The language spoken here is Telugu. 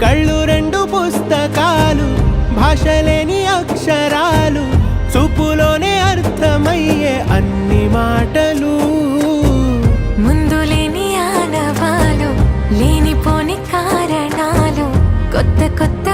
కళ్ళు రెండు పుస్తకాలు, భాషలేని అక్షరాలు, చూపులోనే అర్థమయ్యే అన్ని మాటలు. ముందులేని ఆనవాలు, లేనిపోని కారణాలు, కొత్త కొత్త